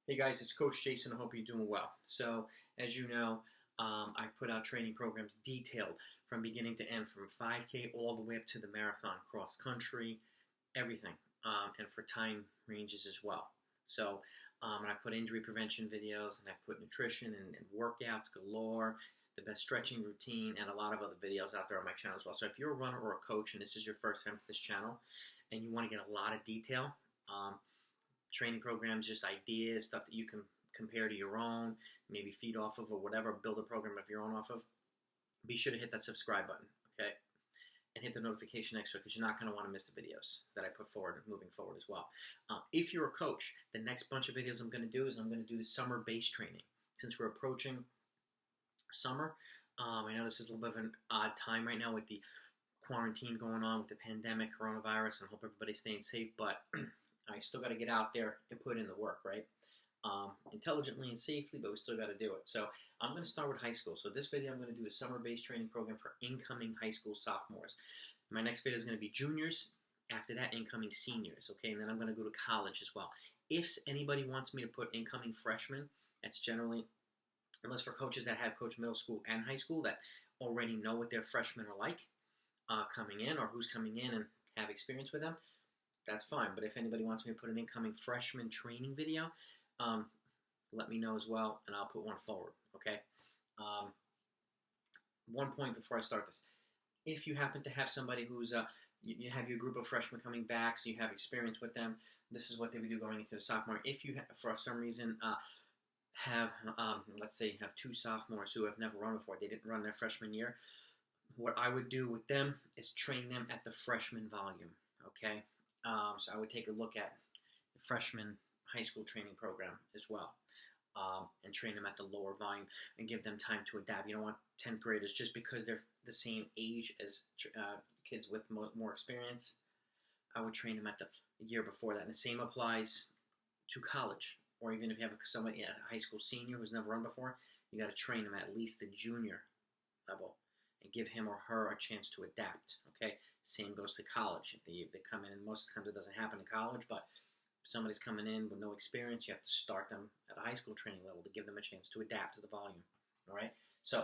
Hey guys, it's Coach Jason. I hope you're doing well. So, as you know, I've put out training programs detailed from beginning to end, from 5K all the way up to the marathon, cross country, everything, and for time ranges as well. So, and I put injury prevention videos, and I put nutrition and workouts galore, the best stretching routine, and a lot of other videos out there on my channel as well. So, if you're a runner or a coach, and this is your first time to this channel, and you want to get a lot of detail, training programs, just ideas, stuff that you can compare to your own, maybe feed off of or whatever, build a program of your own off of, be sure to hit that subscribe button, okay? And hit the notification extra because you're not going to want to miss the videos that I put forward moving forward as well. If you're a coach, the next bunch of videos I'm going to do is I'm going to do the summer-based training. Since we're approaching summer, I know this is a little bit of an odd time right now with the quarantine going on, with the pandemic, coronavirus, and I hope everybody's staying safe, but I still got to get out there and put in the work, right? Intelligently and safely, but we still got to do it. So I'm going to start with high school. So this video, I'm going to do a summer-based training program for incoming high school sophomores. My next video is going to be juniors. After that, incoming seniors, okay? And then I'm going to go to college as well. If anybody wants me to put incoming freshmen, that's generally, unless for coaches that have coached middle school and high school that already know what their freshmen are like coming in, or who's coming in and have experience with them, that's fine. But if anybody wants me to put an incoming freshman training video, let me know as well, and I'll put one forward, okay? One point before I start this. If you happen to have somebody who's, you have your group of freshmen coming back, so you have experience with them, this is what they would do going into the sophomore. If you, for some reason, have, let's say you have two sophomores who have never run before, they didn't run their freshman year, what I would do with them is train them at the freshman volume, okay? So I would take a look at the freshman high school training program as well, and train them at the lower volume and give them time to adapt. You don't want 10th graders, just because they're the same age as kids with more experience, I would train them at the year before that. And the same applies to college, or even if you have somebody, a high school senior who's never run before, you got to train them at least the junior level and give him or her a chance to adapt, okay? Same goes to college. If they come in, and most of the times it doesn't happen in college, but if somebody's coming in with no experience, you have to start them at a high school training level to give them a chance to adapt to the volume, all right? So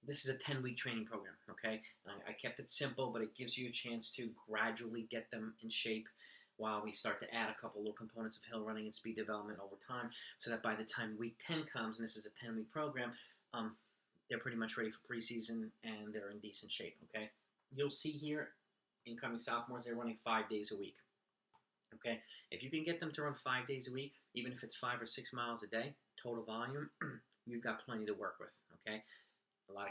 this is a 10-week training program, okay? I kept it simple, but it gives you a chance to gradually get them in shape while we start to add a couple little components of hill running and speed development over time, so that by the time week 10 comes, and this is a 10-week program, they're pretty much ready for preseason and they're in decent shape, okay? You'll see here, incoming sophomores, they're running 5 days a week, okay? If you can get them to run 5 days a week, even if it's 5 or 6 miles a day, total volume, you've got plenty to work with, okay?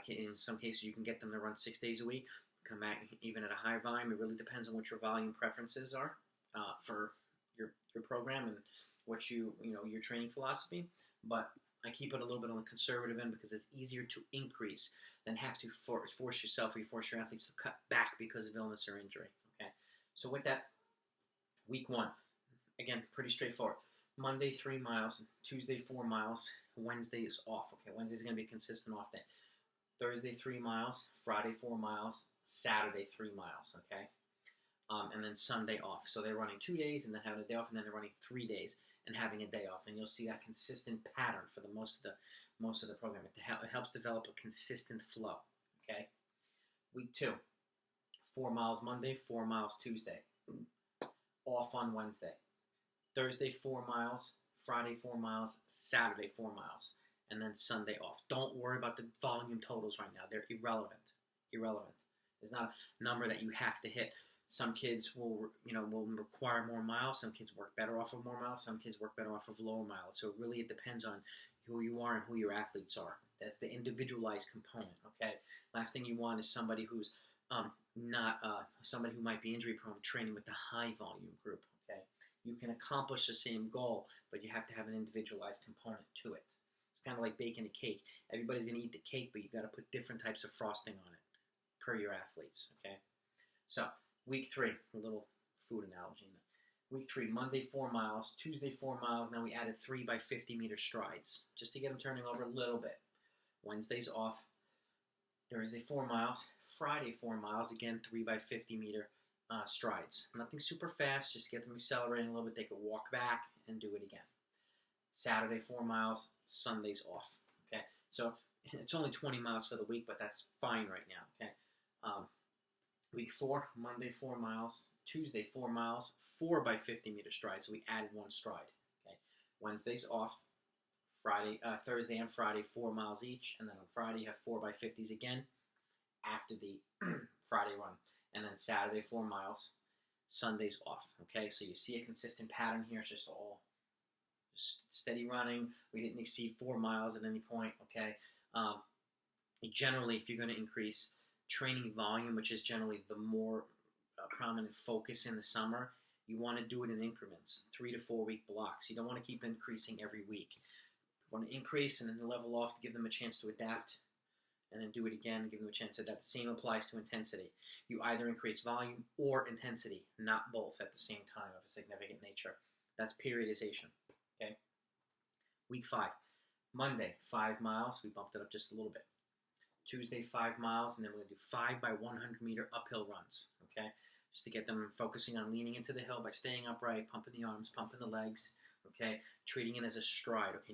In some cases, you can get them to run 6 days a week, come back even at a high volume. It really depends on what your volume preferences are for your program and what your training philosophy, but I keep it a little bit on the conservative end because it's easier to increase than have to force yourself or you force your athletes to cut back because of illness or injury, okay? So with that, week 1, again, pretty straightforward. Monday, 3 miles. Tuesday, 4 miles. Wednesday is off, okay? Wednesday's going to be a consistent off day. Thursday, 3 miles. Friday, 4 miles. Saturday, 3 miles, okay? And then Sunday off. So they're running 2 days and then having a day off, and then they're running 3 days and having a day off. And you'll see that consistent pattern for the most of the program. It helps develop a consistent flow, okay? Week 2, 4 miles Monday, 4 miles Tuesday. Off on Wednesday. Thursday, 4 miles. Friday, 4 miles. Saturday, 4 miles. And then Sunday off. Don't worry about the volume totals right now. They're irrelevant. Irrelevant. There's not a number that you have to hit. Some kids will require more miles. Some kids work better off of more miles. Some kids work better off of lower miles. So really it depends on who you are and who your athletes are. That's the individualized component, okay? Last thing you want is somebody who's not somebody who might be injury prone training with the high volume group, okay? You can accomplish the same goal, but you have to have an individualized component to it. It's kind of like baking a cake. Everybody's going to eat the cake, but you got to put different types of frosting on it per your athletes, okay? So week 3, a little food analogy. Week 3, Monday 4 miles, Tuesday 4 miles. Now we added 3 by 50-meter strides just to get them turning over a little bit. Wednesday's off. Thursday 4 miles. Friday 4 miles. Again, 3 by 50-meter strides. Nothing super fast. Just get them accelerating a little bit. They could walk back and do it again. Saturday 4 miles, Sundays off. Okay, so it's only 20 miles for the week, but that's fine right now. Okay, week 4, Monday 4 miles, Tuesday 4 miles, 4 by 50-meter strides. So we added 1 stride. Okay, Wednesdays off. Thursday and Friday 4 miles each, and then on Friday you have 4 by 50s again after the Friday run, and then Saturday 4 miles, Sundays off. Okay, so you see a consistent pattern here. It's just all just steady running. We didn't exceed 4 miles at any point. Okay, generally, if you're going to increase training volume, which is generally the more prominent focus in the summer, you want to do it in increments, 3 to 4 week blocks. You don't want to keep increasing every week. You want to increase and then level off to give them a chance to adapt, and then do it again, give them a chance to adapt. The same applies to intensity. You either increase volume or intensity, not both at the same time of a significant nature. That's periodization. Okay. Week 5, Monday 5 miles. We bumped it up just a little bit. Tuesday 5 miles, and then we're going to do 5 by 100-meter uphill runs. Okay, just to get them focusing on leaning into the hill by staying upright, pumping the arms, pumping the legs. Okay, treating it as a stride. Okay,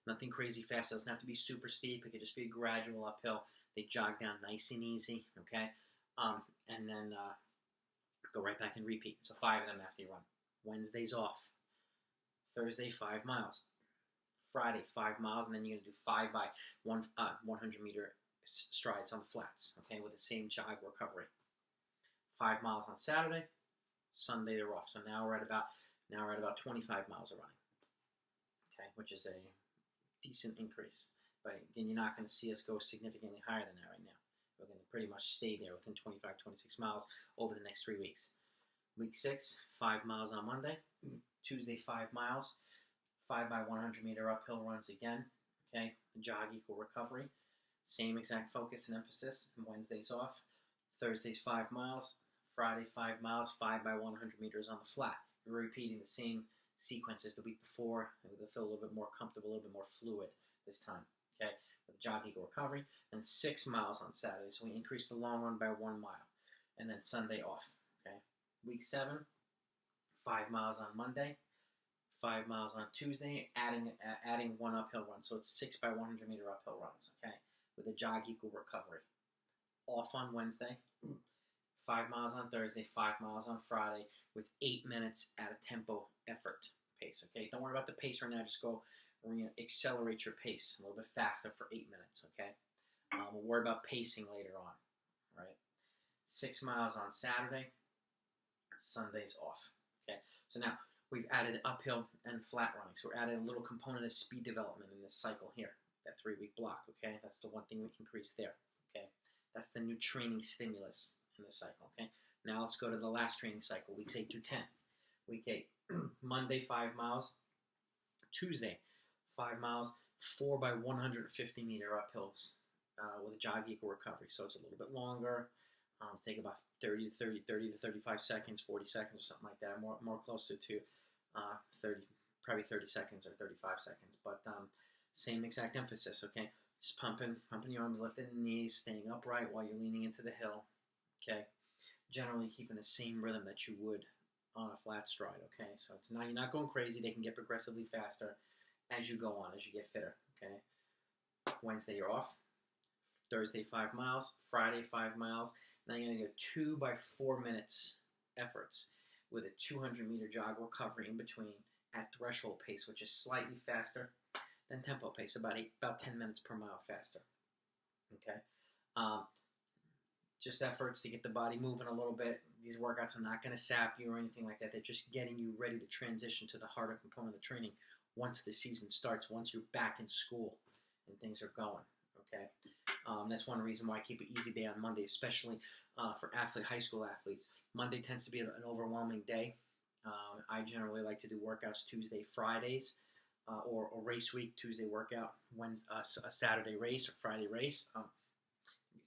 nothing crazy fast. It doesn't have to be super steep. It could just be a gradual uphill. They jog down nice and easy. Okay, and then go right back and repeat. So 5 of them after you run. Wednesdays off. Thursday 5 miles. Friday 5 miles, and then you're gonna do 5 by 100-meter strides on the flats. Okay, with the same jog recovery. 5 miles on Saturday. Sunday they're off. So now we're at about 25 miles of running. Okay, which is a decent increase. But again, you're not going to see us go significantly higher than that right now. We're going to pretty much stay there within 25, 26 miles over the next 3 weeks. Week 6, 5 miles on Monday. Tuesday, 5 miles. 5 by 100-meter uphill runs again. Okay, jog equal recovery. Same exact focus and emphasis. Wednesdays off. Thursdays 5 miles. Friday 5 miles. 5 by 100 meters on the flat. You're repeating the same sequence as the week before. They'll feel a little bit more comfortable, a little bit more fluid this time. Okay, with jog equal recovery. And 6 miles on Saturday. So we increase the long run by 1 mile. And then Sunday off. Okay, week 7, 5 miles on Monday. 5 miles on Tuesday, adding 1 uphill run. So it's 6 by 100-meter uphill runs, okay, with a jog equal recovery. Off on Wednesday, 5 miles on Thursday, 5 miles on Friday, with 8 minutes at a tempo effort pace, okay? Don't worry about the pace right now. Just go, accelerate your pace a little bit faster for 8 minutes, okay? We'll worry about pacing later on, all right? 6 miles on Saturday, Sundays off, okay? So now, we've added uphill and flat running. So we're adding a little component of speed development in this cycle here, that 3-week block, okay? That's the one thing we increase there, okay? That's the new training stimulus in the cycle, okay? Now let's go to the last training cycle, weeks 8 through 10. Week 8, Monday 5 miles, Tuesday 5 miles, 4 by 150-meter uphills with a jog equal recovery. So it's a little bit longer. Take about 30 to 35 seconds, 40 seconds or something like that. More closer to 30 seconds or 35 seconds. But same exact emphasis, okay? Just pumping your arms, lifting the knees, staying upright while you're leaning into the hill, okay? Generally keeping the same rhythm that you would on a flat stride, okay? So it's not, you're not going crazy. They can get progressively faster as you go on, as you get fitter, okay? Wednesday you're off. Thursday 5 miles. Friday 5 miles. Now you're going to go 2 by 4 minutes efforts with a 200-meter jog recovery in between at threshold pace, which is slightly faster than tempo pace, about 10 minutes per mile faster. Okay, just efforts to get the body moving a little bit. These workouts are not going to sap you or anything like that. They're just getting you ready to transition to the harder component of training once the season starts, once you're back in school and things are going. Okay, that's one reason why I keep an easy day on Monday, especially for high school athletes. Monday tends to be an overwhelming day. I generally like to do workouts Tuesday, Fridays, or race week, Tuesday workout, Wednesday, a Saturday race or Friday race.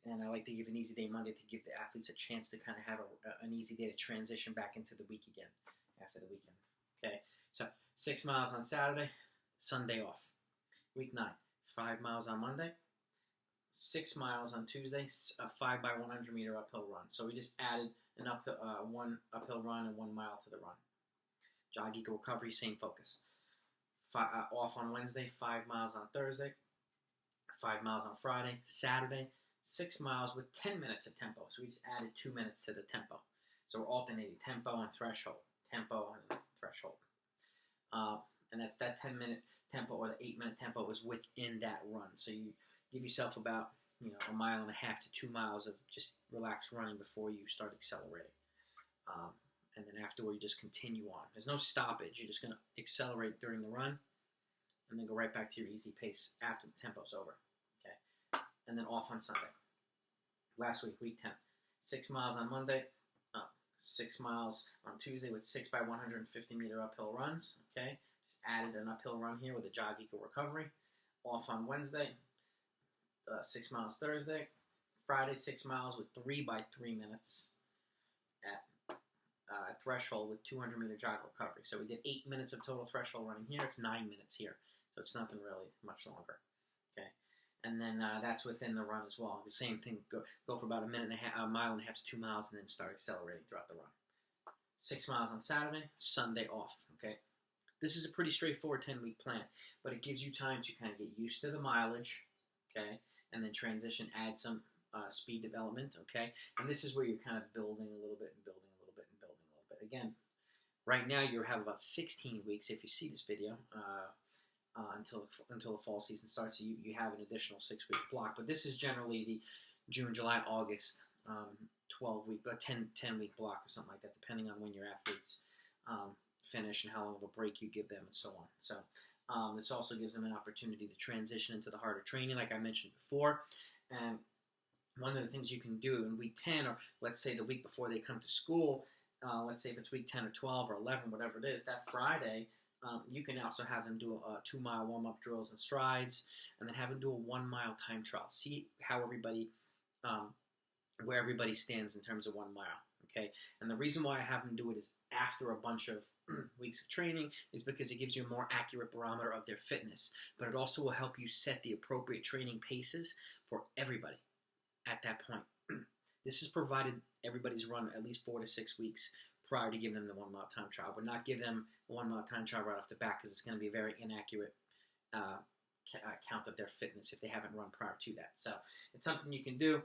And I like to give an easy day Monday to give the athletes a chance to kind of have an easy day to transition back into the week again after the weekend. Okay, so 6 miles on Saturday, Sunday off. Week 9, 5 miles on Monday. 6 miles on Tuesday, a 5 by 100-meter uphill run. So we just added one uphill run and 1 mile to the run. Jog equal recovery, same focus. off on Wednesday, 5 miles on Thursday, 5 miles on Friday, Saturday, 6 miles with 10 minutes of tempo. So we just added 2 minutes to the tempo. So we're alternating tempo and threshold, tempo and threshold. And that's that 10-minute tempo or the 8-minute tempo is within that run. So you give yourself about 1.5 miles to 2 miles of just relaxed running before you start accelerating. And then afterward, you just continue on. There's no stoppage. You're just going to accelerate during the run and then go right back to your easy pace after the tempo's over. Okay, and then off on Sunday. Last week, week 10. 6 miles on Monday, 6 miles on Tuesday with 6 by 150 meter uphill runs. Okay, just added an uphill run here with a jog equal recovery. Off on Wednesday, 6 miles Thursday. Friday, 6 miles with 3 by 3 minutes at threshold with 200 meter jog recovery. So we did 8 minutes of total threshold running here. It's 9 minutes here. So it's nothing really much longer. Okay. And then that's within the run as well. The same thing. Go for about a mile and a half to 2 miles, and then start accelerating throughout the run. 6 miles on Saturday, Sunday off. Okay. This is a pretty straightforward 10-week plan, but it gives you time to kind of get used to the mileage. Okay. And then transition, add some speed development. Okay. And this is where you're kind of building a little bit and building a little bit and building a little bit. Again, right now you have about 16 weeks if you see this video. Until the fall season starts, so you have an additional 6-week block. But this is generally the June, July, August 12-week, 10-week block or something like that, depending on when your athletes finish and how long of a break you give them and so on. So this also gives them an opportunity to transition into the harder training, like I mentioned before. And one of the things you can do in week 10, or let's say the week before they come to school, let's say if it's week 10 or 12 or 11, whatever it is, that Friday, you can also have them do 2-mile warm-up drills and strides, and then have them do a 1-mile time trial. See how everybody, where everybody stands in terms of 1 mile. Okay, and the reason why I have them do it is after a bunch of weeks of training is because it gives you a more accurate barometer of their fitness, but it also will help you set the appropriate training paces for everybody at that point. This is provided everybody's run at least 4 to 6 weeks prior to giving them the 1-mile time trial. But not give them a 1-mile time trial right off the bat, because it's going to be a very inaccurate count of their fitness if they haven't run prior to that. So it's something you can do.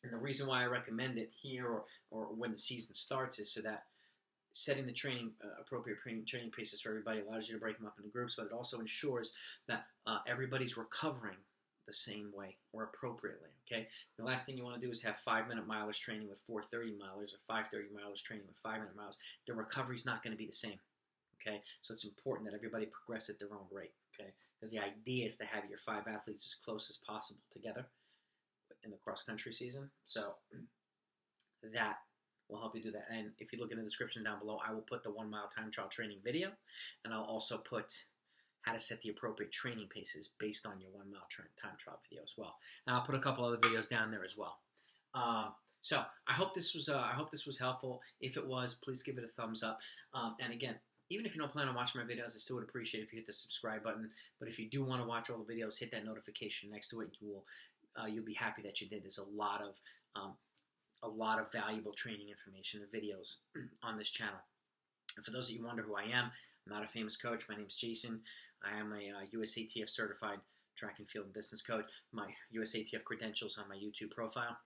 And the reason why I recommend it here or when the season starts is so that setting the appropriate training paces for everybody allows you to break them up into groups, but it also ensures that everybody's recovering the same way or appropriately. Okay, the last thing you want to do is have 5-minute milers training with 4:30 milers or 5:30 milers training with 5-minute miles. The recovery is not going to be the same. Okay, so it's important that everybody progress at their own rate. Okay, because the idea is to have your 5 athletes as close as possible together in the cross-country season. So that will help you do that. And if you look in the description down below, I will put the 1-mile time trial training video, and I'll also put how to set the appropriate training paces based on your 1-mile time trial video as well. And I'll put a couple other videos down there as well. So I hope this was helpful. If it was, please give it a thumbs up. And again, even if you don't plan on watching my videos, I still would appreciate if you hit the subscribe button. But if you do want to watch all the videos, hit that notification next to it. You'll be happy that you did. There's a lot of valuable training information and videos on this channel. And for those of you who wonder who I am, I'm not a famous coach. My name is Jason. I am a USATF certified track and field and distance coach. My USATF credentials on my YouTube profile.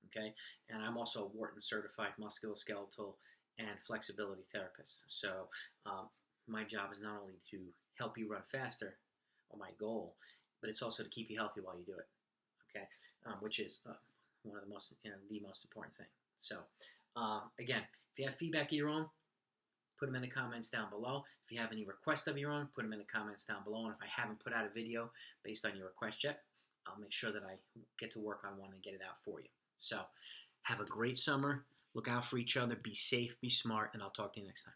Okay, and I'm also a Wharton certified musculoskeletal and flexibility therapist. So my job is not only to help you run faster, or my goal, but it's also to keep you healthy while you do it. Okay, which is one of the most important thing. So again, if you have feedback of your own, put them in the comments down below. If you have any requests of your own, put them in the comments down below. And if I haven't put out a video based on your request yet, I'll make sure that I get to work on one and get it out for you. So have a great summer. Look out for each other. Be safe. Be smart. And I'll talk to you next time.